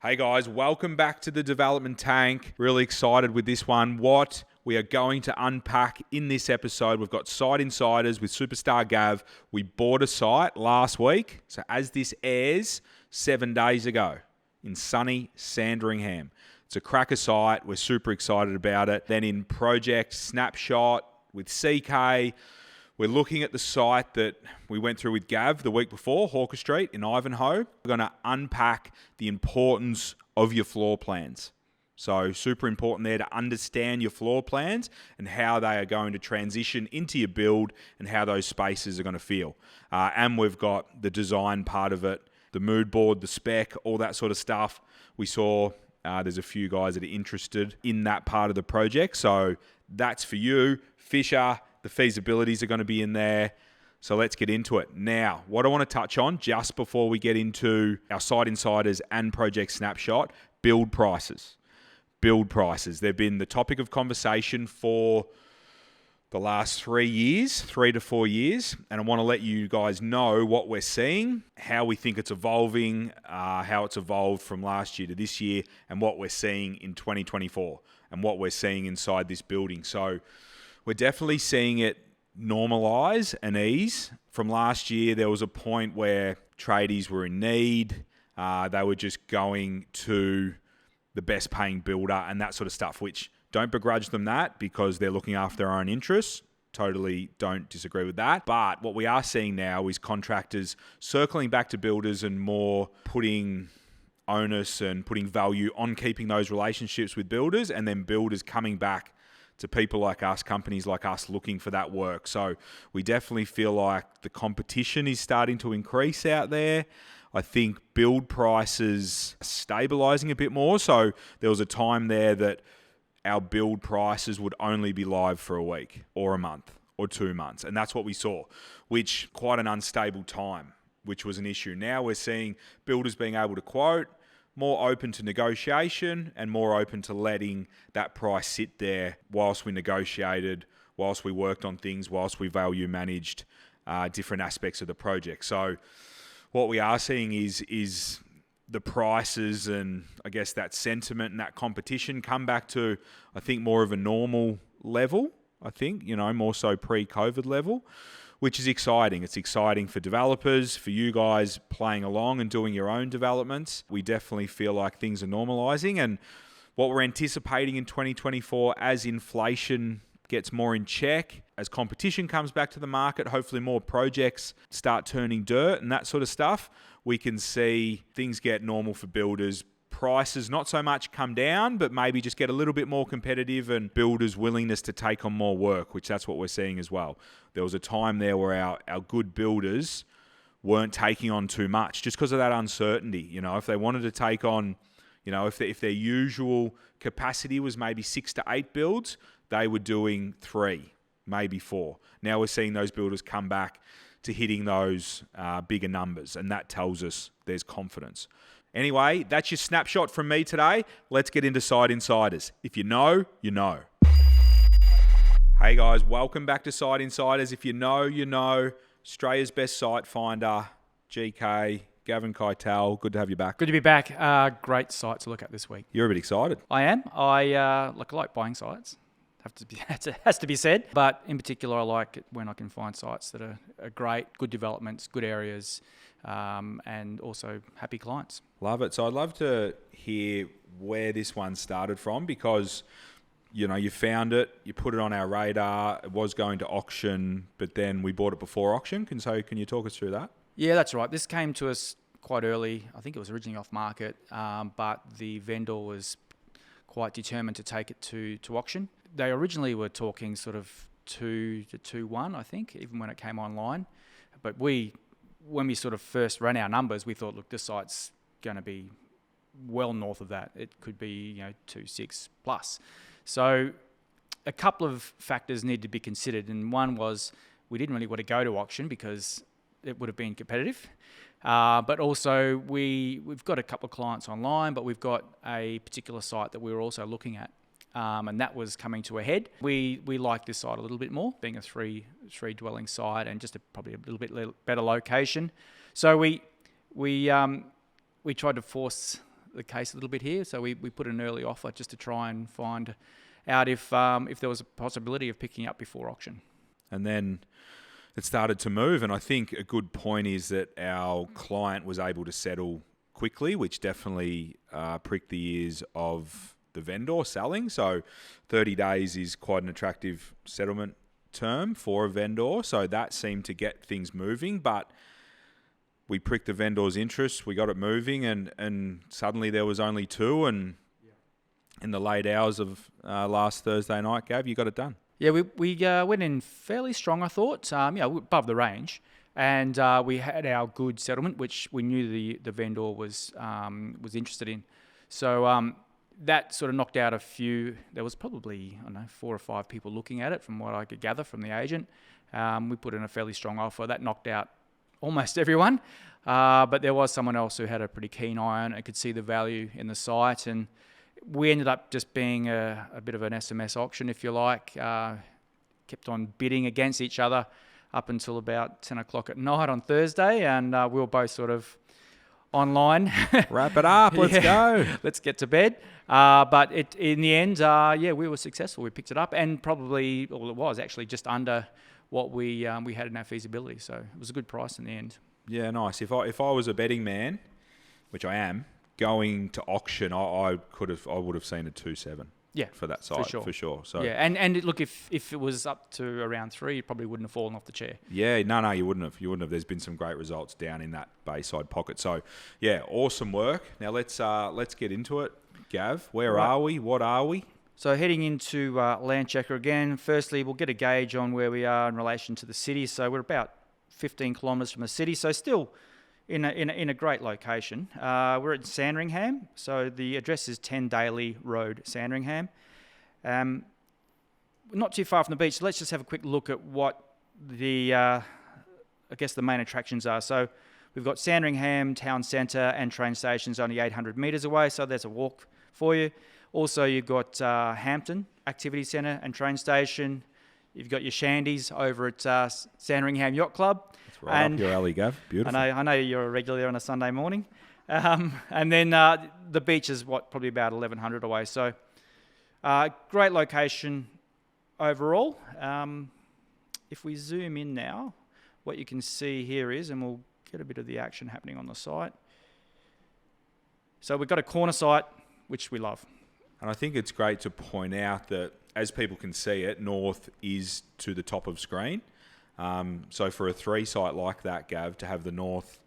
Hey guys, welcome back to the Development Tank. Really excited with this one. What we are going to unpack in this episode, we've got Site Insiders with Superstar Gav. We bought a site last week, so as this airs, 7 days ago in sunny Sandringham. It's a cracker site. We're super excited about it. Then in Project Snapshot with CK, we're looking at the site that we went through with Gav the week before, Hawker Street in Ivanhoe. We're going to unpack the importance of your floor plans. So super important there to understand your floor plans and how they are going to transition into your build and how those spaces are going to feel. And we've got the design part of it, the mood board, the spec, all that sort of stuff. We saw there's a few guys that are interested in that part of the project. So that's for you. Fisher, the feasibilities are going to be in there. So let's get into it. Now, what I want to touch on just before we get into our Site Insiders and Project Snapshot, build prices. Build prices. They've been the topic of conversation for the last 3 to 4 years. And I want to let you guys know what we're seeing, how we think it's evolving, how it's evolved from last year to this year, and what we're seeing in 2024 and what we're seeing inside this building. So we're definitely seeing it normalise and ease. From last year, there was a point where tradies were in need. They were just going to the best paying builder and that sort of stuff, which don't begrudge them that because they're looking after their own interests. Totally don't disagree with that. But what we are seeing now is contractors circling back to builders and more putting onus and putting value on keeping those relationships with builders, and then builders coming back to people like us, companies like us looking for that work. So we definitely feel like the competition is starting to increase out there. I think build prices are stabilizing a bit more. So there was a time there that our build prices would only be live for a week or a month or 2 months. And that's what we saw, which quite an unstable time, which was an issue. Now we're seeing builders being able to quote, more open to negotiation and more open to letting that price sit there whilst we negotiated, whilst we worked on things, whilst we value managed different aspects of the project. So what we are seeing is the prices and I guess that sentiment and that competition come back to, I think, more of a normal level. I think, more so pre-COVID level, which is exciting. It's exciting for developers, for you guys playing along and doing your own developments. We definitely feel like things are normalizing. And what we're anticipating in 2024 as inflation gets more in check, as competition comes back to the market, hopefully more projects start turning dirt and that sort of stuff, we can see things get normal for builders. Prices not so much come down, but maybe just get a little bit more competitive, and builders' willingness to take on more work, which that's what we're seeing as well. There was a time there where our good builders weren't taking on too much just because of that uncertainty. If they wanted to take on, if their usual capacity was maybe 6 to 8 builds, they were doing 3, maybe 4. Now we're seeing those builders come back to hitting those bigger numbers, and that tells us there's confidence. Anyway, that's your snapshot from me today. Let's get into Site Insiders. If you know, you know. Hey guys, welcome back to Site Insiders. If you know, you know. Australia's best site finder, GK, Gavin Keitel. Good to have you back. Good to be back. Great site to look at this week. You're a bit excited. I am. I like buying sites. Has to be said. But in particular, I like it when I can find sites that are great, good developments, good areas, and also happy clients. Love it. So I'd love to hear where this one started from, because you found it, you put it on our radar. It was going to auction, but then we bought it before auction. Can you talk us through that? Yeah, that's right. This came to us quite early. I think it was originally off market, but the vendor was quite determined to take it to auction. They originally were talking sort of 2 to 2-1, I think, even when it came online. But when we sort of first ran our numbers, we thought, look, this site's going to be well north of that. It could be 2.6 plus. So a couple of factors need to be considered, and one was we didn't really want to go to auction because it would have been competitive. But also we've got a couple of clients online, but we've got a particular site that we were also looking at, and that was coming to a head. We like this site a little bit more, being a three dwelling site and just probably a little bit better location. So we tried to force the case a little bit here. So we put an early offer just to try and find out if there was a possibility of picking up before auction. And then it started to move, and I think a good point is that our client was able to settle quickly, which definitely pricked the ears of the vendor selling. So 30 days is quite an attractive settlement term for a vendor, so that seemed to get things moving. But we pricked the vendor's interest, we got it moving, and suddenly there was only two, and in the late hours of last Thursday night, Gav, you got it done. Yeah, we went in fairly strong, I thought, above the range. And we had our good settlement, which we knew the vendor was interested in. So that sort of knocked out a few. There was probably, 4 or 5 people looking at it from what I could gather from the agent. We put in a fairly strong offer. That knocked out almost everyone. But there was someone else who had a pretty keen eye on it and could see the value in the site. And we ended up just being a bit of an SMS auction, if you like. Kept on bidding against each other up until about 10 o'clock at night on Thursday, and we were both sort of online. Wrap it up, let's go. Let's get to bed. But in the end, we were successful. We picked it up, and probably, it was actually just under what we had in our feasibility. So it was a good price in the end. Yeah, nice. If I was a betting man, which I am, going to auction, I would have seen a 2.7. Yeah, for that site, for sure. So yeah, and look, if it was up to around 3, it probably wouldn't have fallen off the chair. Yeah, no, you wouldn't have. There's been some great results down in that Bayside pocket. So yeah, awesome work. Now let's get into it, Gav. Where are we? What are we? So heading into Land Checker again. Firstly, we'll get a gauge on where we are in relation to the city. So we're about 15 kilometres from the city. So still in a great location. We're at Sandringham, so the address is 10 Daly Road, Sandringham. Not too far from the beach, so let's just have a quick look at what the main attractions are. So we've got Sandringham Town Centre and train stations only 800 metres away, so there's a walk for you. Also, you've got Hampton Activity Centre and train station. You've got your shandies over at Sandringham Yacht Club. That's right up your alley, Gav. Beautiful. I know you're a regular there on a Sunday morning. And then the beach is probably about 1,100 away. So great location overall. If we zoom in now, what you can see here is, and we'll get a bit of the action happening on the site. So we've got a corner site, which we love. And I think it's great to point out that, as people can see it, north is to the top of screen. So for a 3 site like that, Gav, to have the north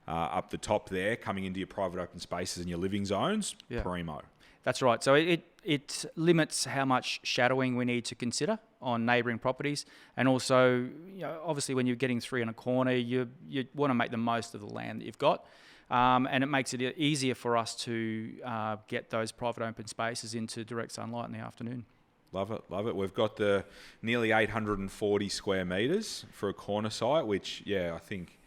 up the top there, coming into your private open spaces and your living zones, primo. That's right. So it limits how much shadowing we need to consider on neighbouring properties. And also, obviously when you're getting 3 in a corner, you want to make the most of the land that you've got. And it makes it easier for us to get those private open spaces into direct sunlight in the afternoon. Love it, love it. We've got the nearly 840 square metres for a corner site, which, I think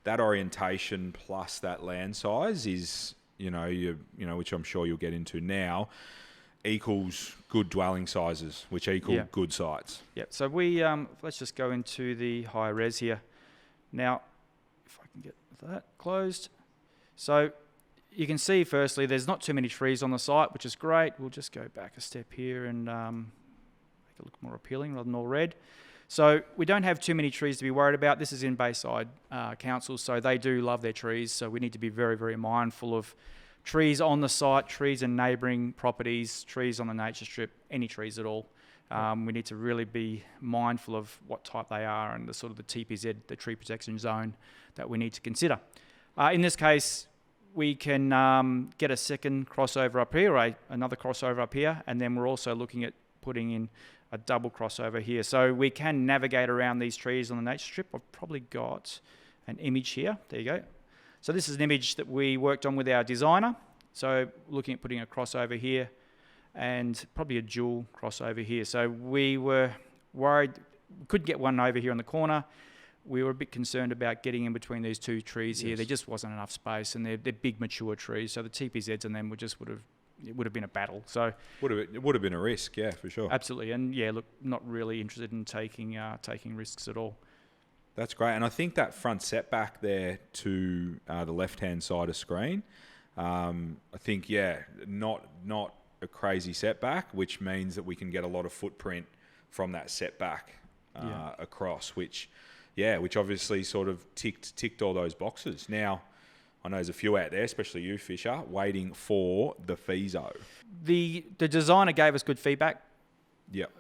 that orientation plus that land size is, which I'm sure you'll get into now, equals good dwelling sizes, which equal good sites. Yeah. So we let's just go into the high res here. Now, if I can get that closed. So you can see, firstly, there's not too many trees on the site, which is great. We'll just go back a step here and make it look more appealing rather than all red. So we don't have too many trees to be worried about. This is in Bayside Council, so they do love their trees. So we need to be very, very mindful of trees on the site, trees in neighbouring properties, trees on the nature strip, any trees at all. We need to really be mindful of what type they are and the sort of the TPZ, the tree protection zone, that we need to consider. In this case, we can get a second crossover up here, or another crossover up here, and then we're also looking at putting in a double crossover here. So we can navigate around these trees on the nature strip. I've probably got an image here. There you go. So this is an image that we worked on with our designer. So looking at putting a crossover here and probably a dual crossover here. So we were worried we couldn't get one over here in the corner. We were a bit concerned about getting in between these 2 trees here. There just wasn't enough space, and they're big, mature trees. So the TPZs and them would have been a battle. So it would have been a risk, for sure. Absolutely, and look, not really interested in taking risks at all. That's great, and I think that front setback there to the left-hand side of screen, I think, not a crazy setback, which means that we can get a lot of footprint from that setback across, which obviously sort of ticked all those boxes. Now, I know there's a few out there, especially you, Fisher, waiting for the Feaso. The designer gave us good feedback. Yep.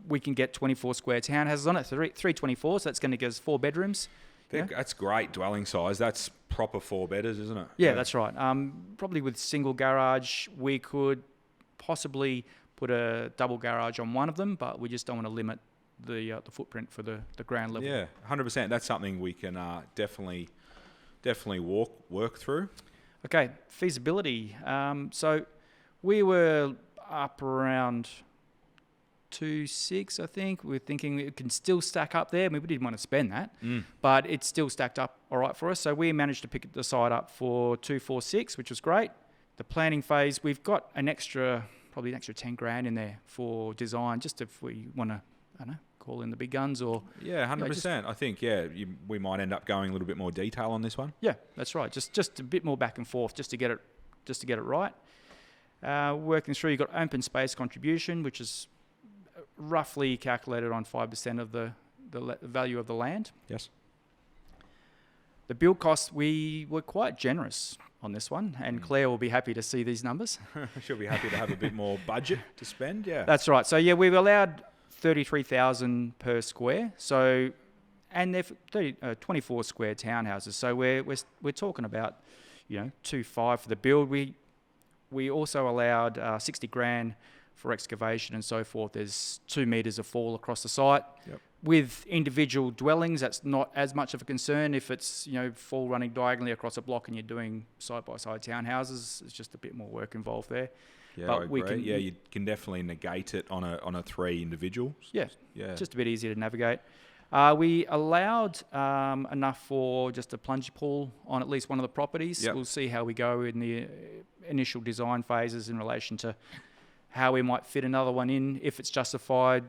We can get 24 square townhouses on it, 324, so that's going to give us 4 bedrooms. That's great dwelling size. That's proper 4-bedders, isn't it? Yeah, that's right. Probably with single garage, we could possibly put a double garage on one of them, but we just don't want to limit the footprint for the ground level. Yeah, 100%. That's something we can definitely work through. Okay, feasibility. So we were up around 2.6, I think. We're thinking it can still stack up there. I mean, we didn't want to spend that, but it's still stacked up all right for us. So we managed to pick the site up for 246, which was great. The planning phase, we've got probably an extra 10 grand in there for design, just if we want to, I don't know, call in the big guns or... Yeah, 100%. I think, we might end up going a little bit more detail on this one. Yeah, that's right. Just a bit more back and forth just to get it right. Working through, you've got open space contribution, which is roughly calculated on 5% of the value of the land. Yes. The build costs, we were quite generous on this one, and Claire will be happy to see these numbers. She'll be happy to have a bit more budget to spend, yeah. That's right. So, we've allowed 33,000 per square. So, and they're 24 square townhouses. So we're talking about, 2.5 for the build. We also allowed 60 grand for excavation and so forth. There's 2 metres of fall across the site. Yep. With individual dwellings, that's not as much of a concern. If it's, fall running diagonally across a block and you're doing side-by-side townhouses, it's just a bit more work involved there. Yeah, but I agree. You can definitely negate it on a 3 individuals. Yeah, just a bit easier to navigate. We allowed enough for just a plunge pool on at least one of the properties. Yep. We'll see how we go in the initial design phases in relation to how we might fit another one in. If it's justified,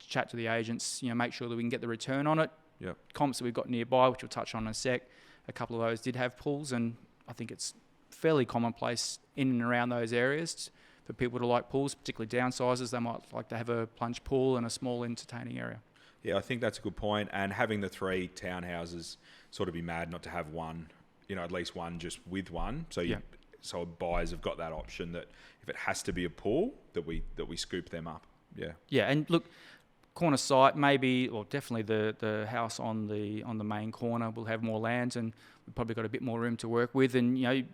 chat to the agents, make sure that we can get the return on it. Yep. Comps that we've got nearby, which we'll touch on in a sec, a couple of those did have pools, and I think it's fairly commonplace in and around those areas for people to like pools, particularly downsizers. They might like to have a plunge pool and a small entertaining area. Yeah, I think that's a good point. And having the 3 townhouses, sort of be mad not to have one, at least one just with one. So so buyers have got that option that if it has to be a pool, that we scoop them up. Yeah. Yeah, and look, corner site maybe, or definitely the house on the main corner will have more land, and we've probably got a bit more room to work with. And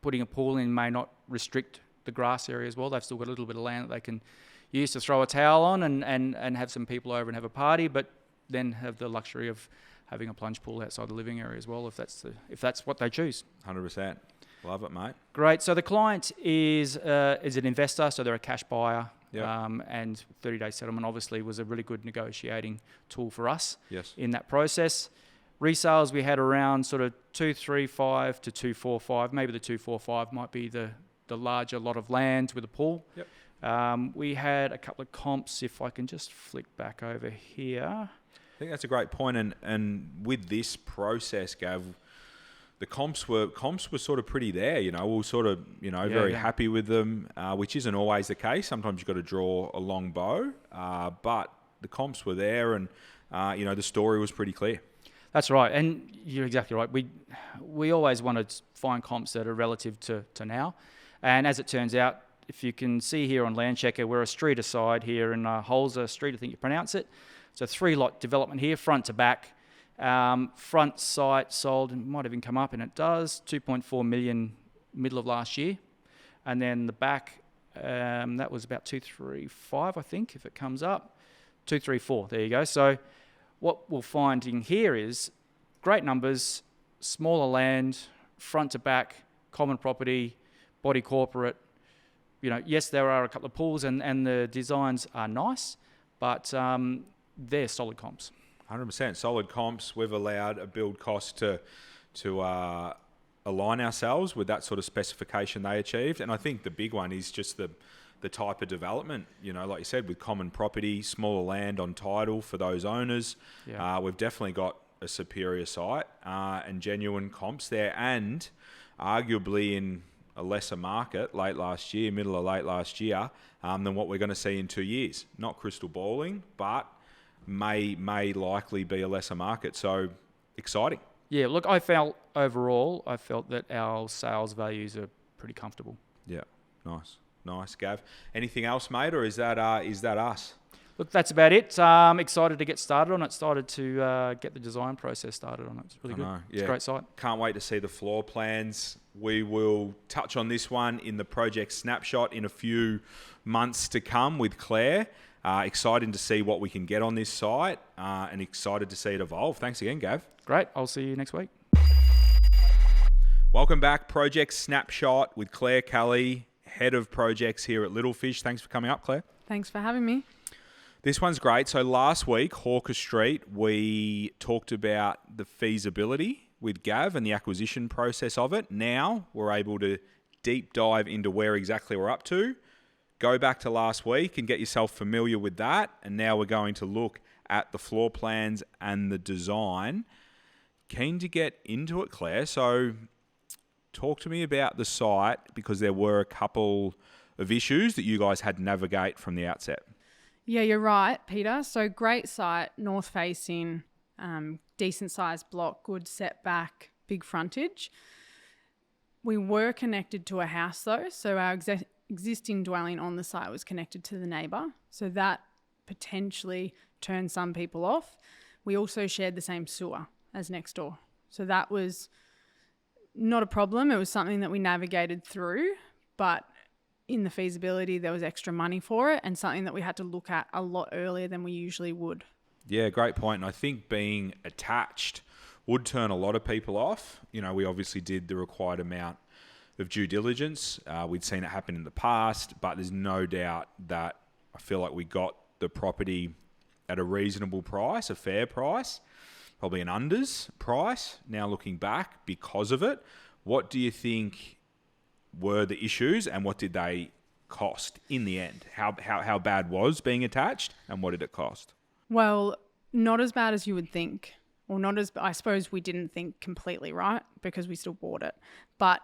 putting a pool in may not restrict the grass area as well. They've still got a little bit of land that they can use to throw a towel on and have some people over and have a party, but then have the luxury of having a plunge pool outside the living area as well, if that's what they choose. 100%. Love it, mate. Great. So the client is an investor, so they're a cash buyer. Yep. And 30-day settlement obviously was a really good negotiating tool for us. Yes. In that process. Resales, we had around sort of 235 to 245. Maybe the 245 might be the larger lot of land with a pool. Yep. We had a couple of comps, if I can just flick back over here. I think that's a great point. And with this process, Gav, the comps were sort of pretty there. We were sort of, very happy with them, which isn't always the case. Sometimes you've got to draw a long bow, but the comps were there, and the story was pretty clear. That's right, and you're exactly right. We always want to find comps that are relative to now, and as it turns out, if you can see here on Land Checker, we're a street aside here in Holzer Street, I think you pronounce it. It's a 3-lot development here, front to back. Front site sold, and might even come up, and it does, 2.4 million middle of last year. And then the back, that was about 235, I think, if it comes up. 234, there you go. So what we're finding here is great numbers, smaller land, front to back, common property, body corporate. Yes, there are a couple of pools and the designs are nice, but they're solid comps. 100% solid comps. We've allowed a build cost to align ourselves with that sort of specification they achieved. And I think the big one is just the type of development, like you said, with common property, smaller land on title for those owners. Yeah. We've definitely got a superior site and genuine comps there. And arguably in a lesser market middle of late last year, than what we're going to see in 2 years. Not crystal balling, but may likely be a lesser market. So exciting. Yeah, look, I felt that our sales values are pretty comfortable. Yeah, nice, Gav. Anything else, mate, or is that us? Look, that's about it. Excited to get started on it. Started to get the design process started on it. It's really good. It's a great site. Can't wait to see the floor plans. We will touch on this one in the project Snapshot in a few months to come with Claire. Excited to see what we can get on this site and excited to see it evolve. Thanks again, Gav. Great. I'll see you next week. Welcome back, Project Snapshot with Claire Kelly, Head of Projects here at Little Fish. Thanks for coming up, Claire. Thanks for having me. This one's great. So last week, Hawker Street, we talked about the feasibility with Gav and the acquisition process of it. Now we're able to deep dive into where exactly we're up to. Go back to last week and get yourself familiar with that. And now we're going to look at the floor plans and the design. Keen to get into it, Claire. So talk to me about the site, because there were a couple of issues that you guys had to navigate from the outset. Yeah, you're right, Peter. So great site, north facing, decent sized block, good setback, big frontage. We were connected to a house though. So our existing dwelling on the site was connected to the neighbour. So that potentially turned some people off. We also shared the same sewer as next door. So that was not a problem. It was something that we navigated through, but in the feasibility, there was extra money for it and something that we had to look at a lot earlier than we usually would. Yeah, great point. And I think being attached would turn a lot of people off. You know, we obviously did the required amount of due diligence. We'd seen it happen in the past, but there's no doubt that I feel like we got the property at a reasonable price, a fair price, probably an unders price. Now looking back because of it, what do you think were the issues and what did they cost in the end? How bad was being attached and what did it cost? Well, not as bad as you would think, or not as, I suppose we didn't think completely right because we still bought it, but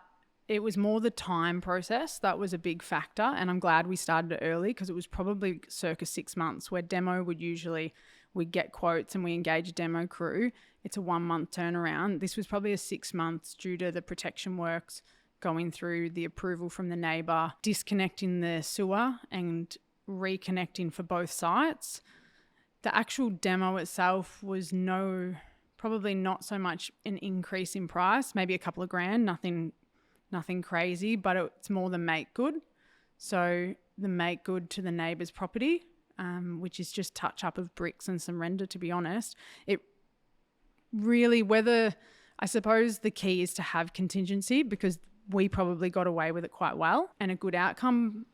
it was more the time process that was a big factor, and I'm glad we started it early because it was probably circa 6 months, where demo we'd get quotes and we engage a demo crew. It's a 1 month turnaround. This was probably a 6 months due to the protection works, going through the approval from the neighbour, disconnecting the sewer and reconnecting for both sites. The actual demo itself was probably not so much an increase in price, maybe a couple of grand, nothing crazy, but it's more the make good. So the make good to the neighbour's property, which is just touch up of bricks and some render, to be honest. It really, I suppose the key is to have contingency, because we probably got away with it quite well and a good outcome,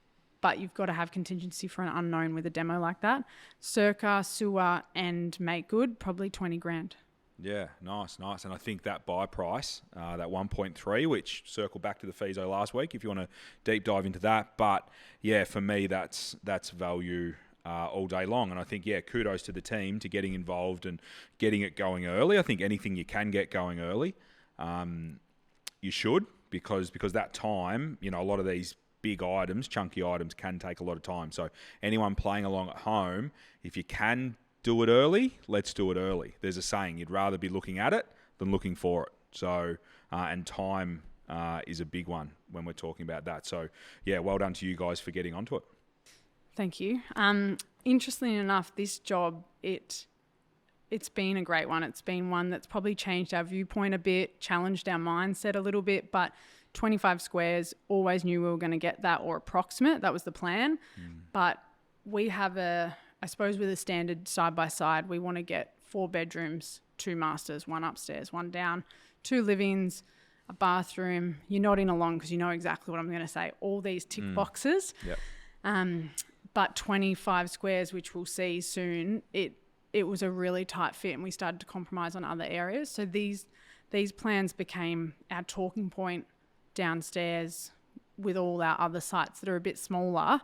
but you've got to have contingency for an unknown with a demo like that. Circa, sewer and make good, probably 20 grand. Yeah, nice. And I think that buy price, that 1.3, which circle back to the Feeso last week if you want to deep dive into that. But yeah, for me, that's value all day long. And I think, yeah, kudos to the team to getting involved and getting it going early. I think anything you can get going early, you should, because that time, you know, a lot of these big items, chunky items can take a lot of time. So anyone playing along at home, if you can do it early, let's do it early. There's a saying, you'd rather be looking at it than looking for it. So, and time is a big one when we're talking about that. So yeah, well done to you guys for getting onto it. Thank you. Interestingly enough, this job, it's been a great one. It's been one that's probably changed our viewpoint a bit, challenged our mindset a little bit, but 25 squares, always knew we were going to get that, or approximate. That was the plan. But we have I suppose with a standard side by side, we want to get 4 bedrooms, 2 masters, 1 upstairs, 1 down, 2 livings, a bathroom. You're nodding along because you know exactly what I'm going to say. All these tick boxes. Yep. But 25 squares, which we'll see soon, it was a really tight fit, and we started to compromise on other areas. So these plans became our talking point downstairs with all our other sites that are a bit smaller,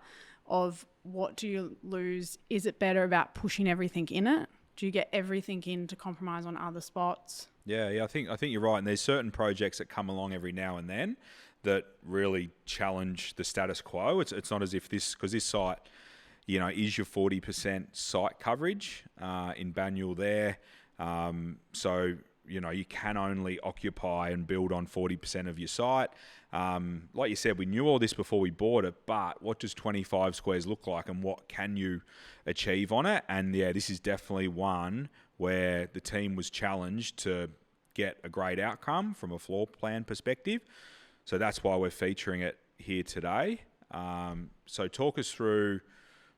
of what do you lose? Is it better about pushing everything in it Do you get everything in to compromise on other spots? Yeah, I think you're right. And there's certain projects that come along every now and then that really challenge the status quo. It's not as if because this site, is your 40% site coverage in Banyule there. So, you can only occupy and build on 40% of your site. Like you said, we knew all this before we bought it, but what does 25 squares look like and what can you achieve on it? And yeah, this is definitely one where the team was challenged to get a great outcome from a floor plan perspective. So that's why we're featuring it here today. So talk us through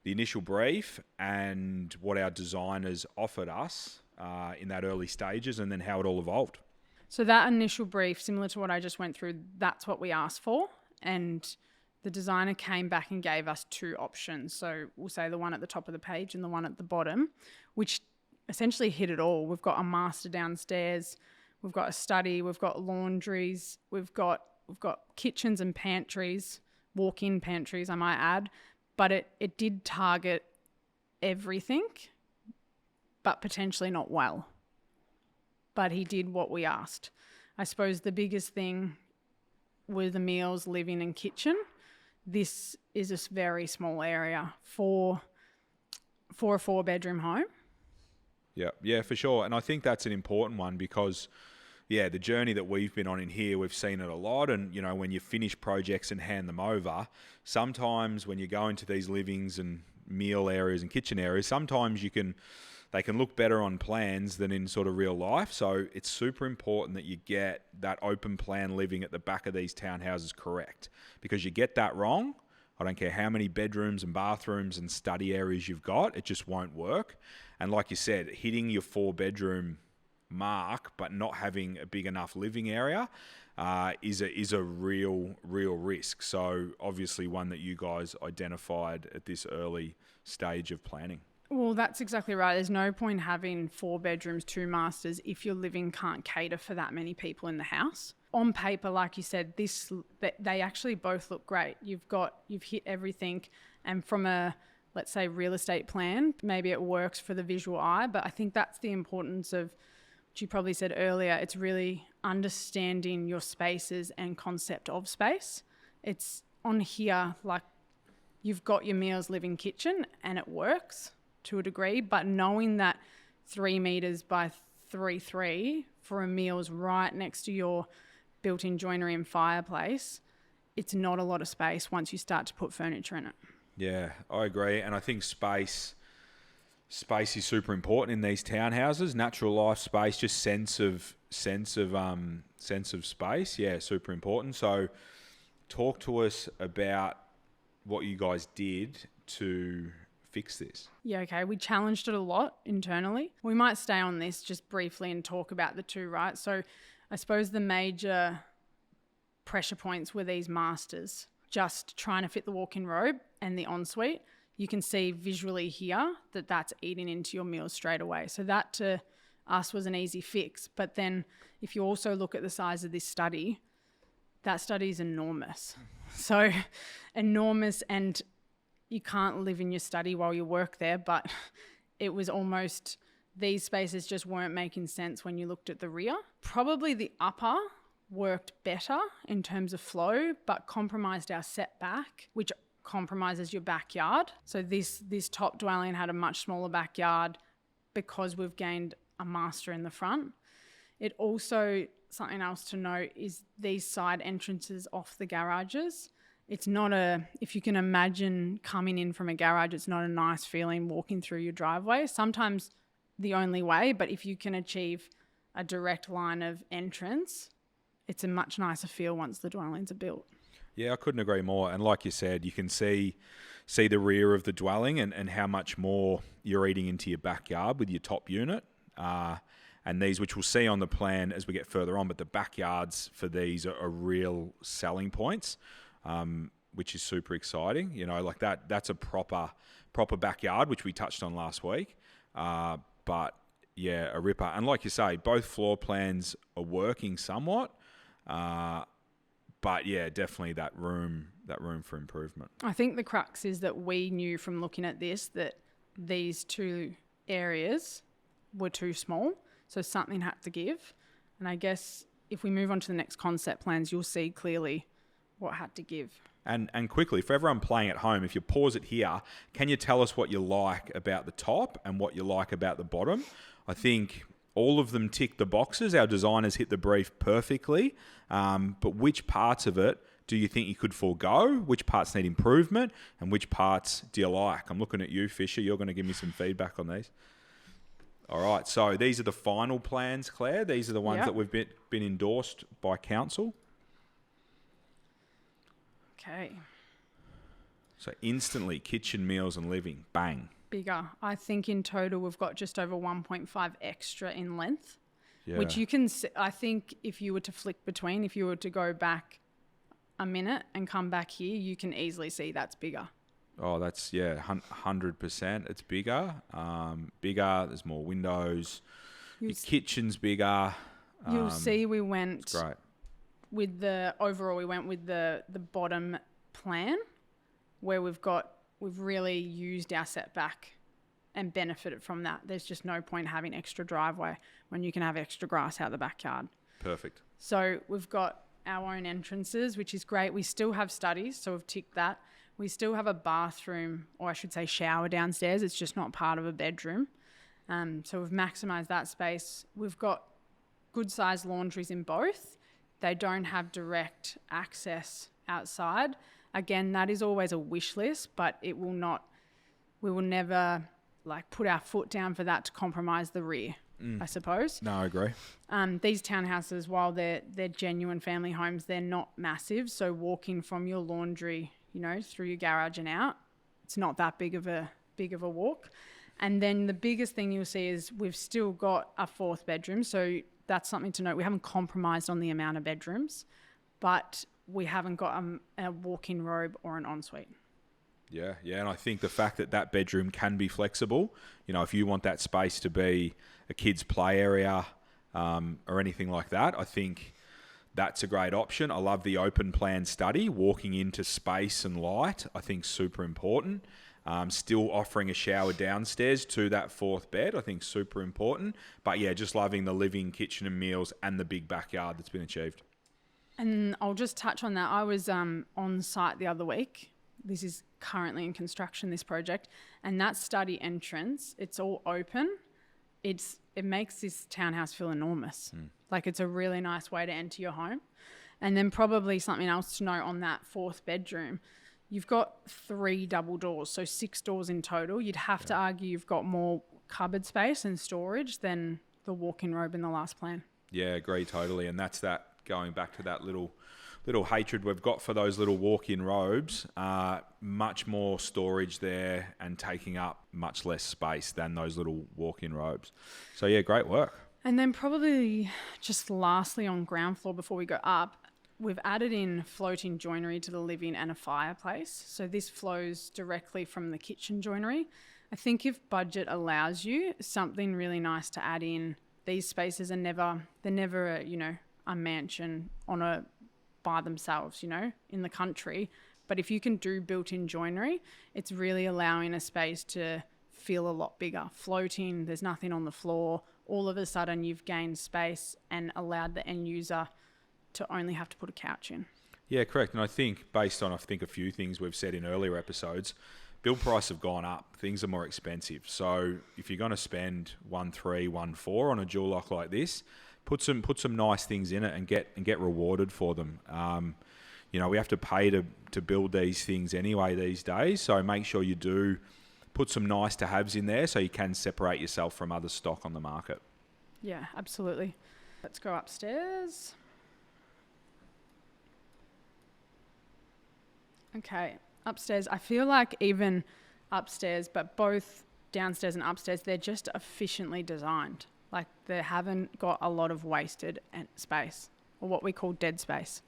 the initial brief and what our designers offered us in that early stages, and then how it all evolved. So that initial brief, similar to what I just went through, that's what we asked for. And the designer came back and gave us two options. So we'll say the one at the top of the page and the one at the bottom, which essentially hit it all. We've got a master downstairs, we've got a study, we've got laundries, we've got kitchens and pantries, walk-in pantries, I might add. But it did target everything, but potentially not well. But he did what we asked. I suppose the biggest thing were the meals, living and kitchen. This is a very small area for a 4-bedroom home. Yeah, for sure. And I think that's an important one because, the journey that we've been on in here, we've seen it a lot. And, when you finish projects and hand them over, sometimes when you go into these livings and meal areas and kitchen areas, sometimes they can look better on plans than in sort of real life. So it's super important that you get that open plan living at the back of these townhouses correct. Because you get that wrong, I don't care how many bedrooms and bathrooms and study areas you've got, it just won't work. And like you said, hitting your 4-bedroom mark but not having a big enough living area is a real risk. So obviously one that you guys identified at this early stage of planning. Well, that's exactly right. There's no point having 4 bedrooms, 2 masters if your living can't cater for that many people in the house. On paper, like you said, they actually both look great. You've hit everything, and from a, let's say, real estate plan, maybe it works for the visual eye, but I think that's the importance of, which you probably said earlier, it's really understanding your spaces and concept of space. It's on here, like you've got your meals, living, kitchen, and it works to a degree, but knowing that 3 meters by 3 for a meal's right next to your built-in joinery and fireplace, it's not a lot of space once you start to put furniture in it. Yeah, I agree. And I think space is super important in these townhouses. Natural life space, just sense of space. Yeah, super important. So talk to us about what you guys did to fix this. Yeah, okay. We challenged it a lot internally. We might stay on this just briefly and talk about the two, right? So I suppose the major pressure points were these masters, just trying to fit the walk-in robe and the ensuite. You can see visually here that that's eating into your meals straight away. So that to us was an easy fix. But then if you also look at the size of this study, that study is enormous. So enormous, and you can't live in your study while you work there, but it was almost, these spaces just weren't making sense when you looked at the rear. Probably the upper worked better in terms of flow, but compromised our setback, which compromises your backyard. So this top dwelling had a much smaller backyard because we've gained a master in the front. It also, something else to note is these side entrances off the garages. It's not if you can imagine coming in from a garage, it's not a nice feeling walking through your driveway. Sometimes the only way, but if you can achieve a direct line of entrance, it's a much nicer feel once the dwellings are built. Yeah, I couldn't agree more. And like you said, you can see the rear of the dwelling and how much more you're eating into your backyard with your top unit. And these, which we'll see on the plan as we get further on, but the backyards for these are real selling points. Which is super exciting. Like that's a proper backyard, which we touched on last week. But yeah, a ripper. And like you say, both floor plans are working somewhat. But yeah, definitely that room for improvement. I think the crux is that we knew from looking at this that these two areas were too small. So something had to give. And I guess if we move on to the next concept plans, you'll see clearly what had to give. And quickly, for everyone playing at home, if you pause it here, can you tell us what you like about the top and what you like about the bottom? I think all of them tick the boxes. Our designers hit the brief perfectly. But which parts of it do you think you could forego? Which parts need improvement? And which parts do you like? I'm looking at you, Fisher. You're going to give me some feedback on these. All right. So these are the final plans, Claire. These are the ones that we've been endorsed by council. Okay. So instantly, kitchen, meals and living. Bang. Bigger. I think in total we've got just over 1.5 extra in length, Yeah. which you can, I think if you were to flick between, if you were to go back a minute and come back here, you can easily see that's bigger. Oh, that's, 100%. It's bigger. Bigger. There's more windows. Your kitchen's bigger. You'll see we went It's great. with the bottom plan where we've really used our setback and benefited from that. There's just no point having extra driveway when you can have extra grass out the backyard. Perfect. So we've got our own entrances, which is great. We still have studies, so we've ticked that. We still have a bathroom, or I should say shower downstairs. It's just not part of a bedroom. So we've maximised that space. We've got good sized laundries in both. They don't have direct access outside. Again, that is always a wish list, but we will never put our foot down for that to compromise the rear, I suppose. No, I agree. These townhouses, while they're genuine family homes, they're not massive. So walking from your laundry, through your garage and out, it's not that big of a walk. And then the biggest thing you'll see is we've still got a fourth bedroom. So that's something to note. We haven't compromised on the amount of bedrooms, but we haven't got a walk-in robe or an ensuite. Yeah, and I think the fact that bedroom can be flexible, if you want that space to be a kid's play area or anything like that, I think that's a great option. I love the open plan study, walking into space and light, I think super important. Still offering a shower downstairs to that fourth bed, I think super important. But yeah, just loving the living, kitchen and meals and the big backyard that's been achieved. And I'll just touch on that. I was on site the other week. This is currently in construction, this project. And that study entrance, it's all open. It makes this townhouse feel enormous. It's a really nice way to enter your home. And then probably something else to note on that fourth bedroom. You've got 3 double doors, so 6 doors in total. You'd have to argue you've got more cupboard space and storage than the walk-in robe in the last plan. Yeah, agree totally. And that's that, going back to that little hatred we've got for those little walk-in robes, much more storage there and taking up much less space than those little walk-in robes. So yeah, great work. And then probably just lastly on ground floor before we go up, we've added in floating joinery to the living and a fireplace. So this flows directly from the kitchen joinery. I think if budget allows you, something really nice to add in. These spaces are never a mansion by themselves, in the country. But if you can do built-in joinery, it's really allowing a space to feel a lot bigger. Floating, there's nothing on the floor. All of a sudden you've gained space and allowed the end user to only have to put a couch in. Yeah, correct. And I think based on, a few things we've said in earlier episodes, build price have gone up. Things are more expensive. So if you're going to spend 1.3, 1.4 on a dual lock like this, put some nice things in it and get rewarded for them. We have to pay to build these things anyway these days. So make sure you do put some nice to haves in there so you can separate yourself from other stock on the market. Yeah, absolutely. Let's go upstairs. Okay, upstairs. I feel like even upstairs, but both downstairs and upstairs, they're just efficiently designed. They haven't got a lot of wasted space, or what we call dead space.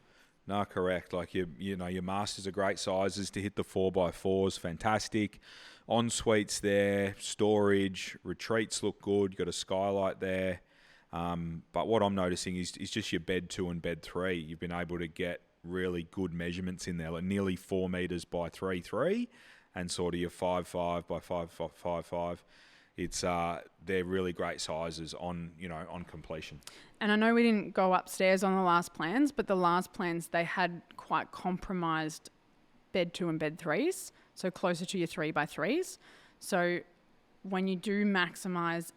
No, correct. Your masters are great sizes to hit the 4x4s, fantastic. En suites there, storage, retreats look good. You've got a skylight there. But what I'm noticing is just your bed 2 and bed 3. You've been able to get really good measurements in there, nearly 4 meters by 3.3, and sort of your 5.5 by 5.5. it's they're really great sizes on completion. And I know we didn't go upstairs on the last plans, but the last plans, they had quite compromised bed 2 and bed 3s, so closer to your 3x3s. So when you do maximise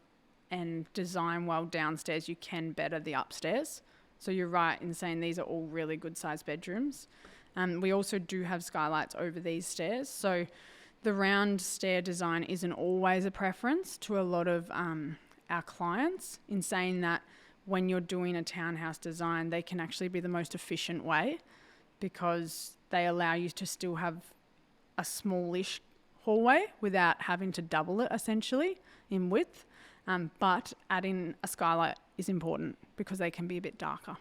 and design well downstairs, you can better the upstairs. So you're right in saying these are all really good sized bedrooms. We also do have skylights over these stairs. So the round stair design isn't always a preference to a lot of our clients, in saying that when you're doing a townhouse design, they can actually be the most efficient way, because they allow you to still have a smallish hallway without having to double it essentially in width. But adding a skylight is important because they can be a bit darker.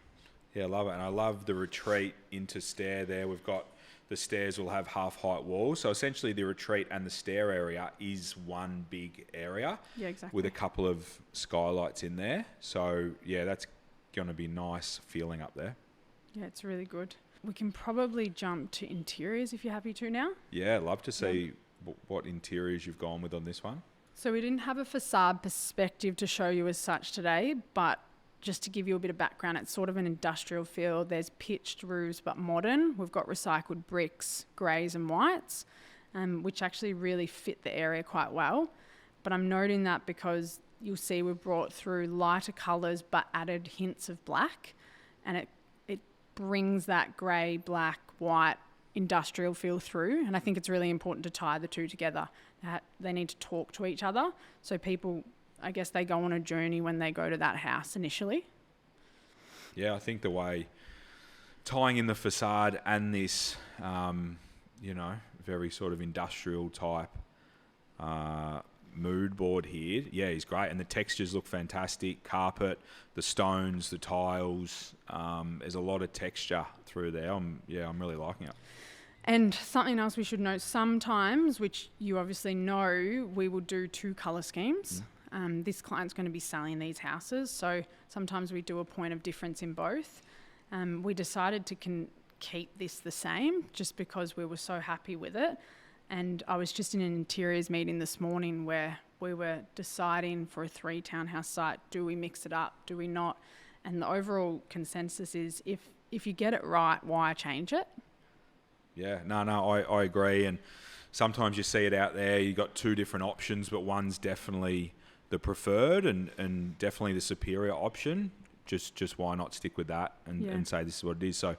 Yeah, I love it. And I love the retreat into stair there. We've got the stairs will have half height walls. So essentially the retreat and the stair area is one big area. Yeah, exactly. With a couple of skylights in there. So yeah, that's going to be nice feeling up there. Yeah, it's really good. We can probably jump to interiors if you're happy to now. Yeah, I'd love to see what interiors you've gone with on this one. So we didn't have a facade perspective to show you as such today, but just to give you a bit of background, it's sort of an industrial feel. There's pitched roofs, but modern. We've got recycled bricks, greys and whites, which actually really fit the area quite well. But I'm noting that because you'll see we've brought through lighter colours but added hints of black, and it brings that grey, black, white industrial feel through. And I think it's really important to tie the two together. They need to talk to each other. So people, I guess, they go on a journey when they go to that house initially. Yeah, I think the way tying in the facade and this, very sort of industrial type mood board here, yeah, is great. And the textures look fantastic. Carpet, the stones, the tiles, there's a lot of texture through there. I'm really liking it. And something else we should note, sometimes, which you obviously know, we will do 2 colour schemes. This client's going to be selling these houses, so sometimes we do a point of difference in both. We decided to keep this the same just because we were so happy with it. And I was just in an interiors meeting this morning where we were deciding for a 3 townhouse site, do we mix it up, do we not? And the overall consensus is if you get it right, why change it? Yeah, I agree. And sometimes you see it out there, you've got 2 different options, but one's definitely the preferred and definitely the superior option. Just why not stick with that and say this is what it is. So,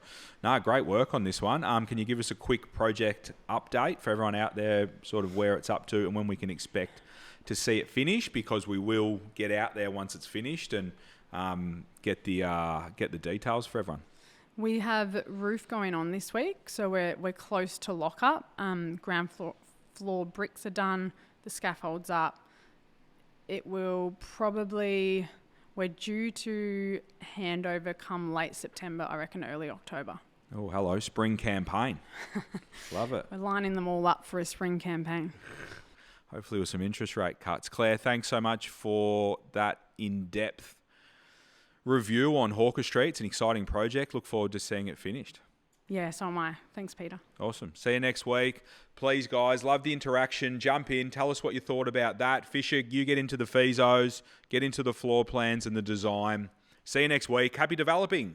great work on this one. Can you give us a quick project update for everyone out there, sort of where it's up to and when we can expect to see it finish? Because we will get out there once it's finished and get the details for everyone. We have roof going on this week, so we're close to lock up. Ground floor bricks are done, the scaffold's up. It will probably, we're due to handover come late September, I reckon early October. Oh, hello, spring campaign. Love it. We're lining them all up for a spring campaign. Hopefully with some interest rate cuts. Claire, thanks so much for that in-depth review on Hawker Street. It's an exciting project. Look forward to seeing it finished. Yeah, so am I. Thanks, Peter. Awesome. See you next week. Please, guys, love the interaction. Jump in. Tell us what you thought about that. Fisher, you get into the feasos, get into the floor plans and the design. See you next week. Happy developing.